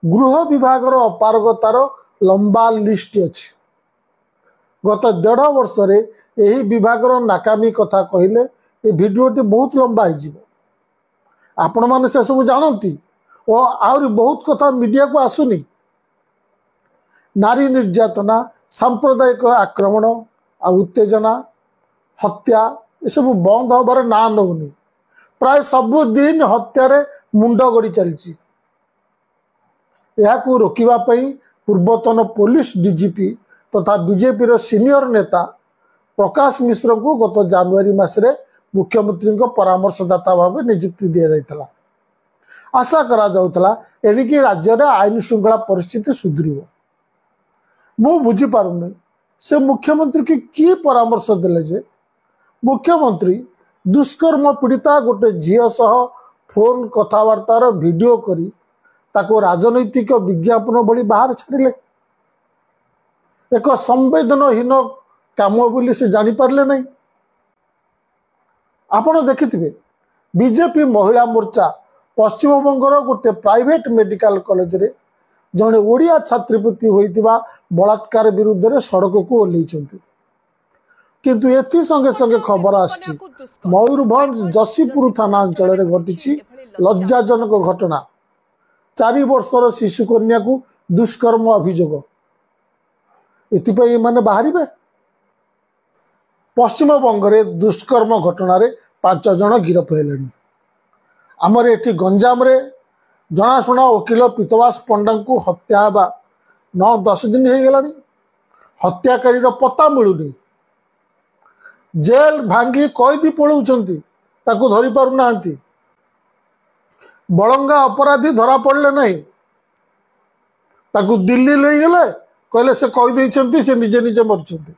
गृह विभाग अपारगतार लंबा लिस्ट अच्छी। गत 1.5 वर्ष यही विभाग नाकामी कथा कहले ये भिडियोटी बहुत लंबा हो आपण मैंने से सब जानती और आहरी बहुत कथा मीडिया को आसुनी। नारी निर्यातना, सांप्रदायिक आक्रमण आ उत्तेजना, हत्या ये सब बंद हबार ना नौनी। प्राय सबुदिन हत्यारे मुंड गड़ी चलती। यह रोकवा पूर्वतन पुलिस डीजीपी तथा बीजेपी सीनियर नेता प्रकाश मिश्र को गत जनवरी मासरे मुख्यमंत्री परामर्शदाता भाव नियुक्ति दि जाता। आशा करा जाउतला एणिकी राज्य में आईन श्रृंखला परिस्थिति सुधरीब। मु बुझी पारुनी से मुख्यमंत्री की किए परामर्श देले जे मुख्यमंत्री दुष्कर्म पीड़िता गोटे झील सह फोन कथबार्तार वीडियो करी ताको राजनैतिक विज्ञापन भली बाहर छाड़िले। एक संवेदनहीन काम बोली से जानी पारले नहीं। आपण देखिथिबे बीजेपी महिला मोर्चा पश्चिम बंगर गोटे प्राइवेट मेडिकल कॉलेज रे जड़े ओडिया छात्रीपति होइतिबा बलात्कार विरुद्ध रे सड़क को ओल्लैछंती। किंतु एथि संगे संगे खबर आछि मयूरभंज जसीपुर थाना अंचल रे घटिछि लज्जाजनक घटना। 4 वर्षर शिशु कन्या को दुष्कर्म अभियोग। एथिपई माने बाहरिबे। पश्चिम बंगरे दुष्कर्म घटना रे 5 जन गिरफ हेलेनी। आमर एठी गंजाम रे जनाशुना वकिल पीतवास पंडा को हत्या हवा 9-10 दिन हो गलानी। हत्याकारी पता मिलूनी। जेल भांगी कैदी पलाउछंती ताकू धरी पारु नाहंती। बलंगा अपराधी धरा पड़ले नहीं ताकू दिल्ली ले गले कहले से कही देइछंती से निजे निजे मरछंती।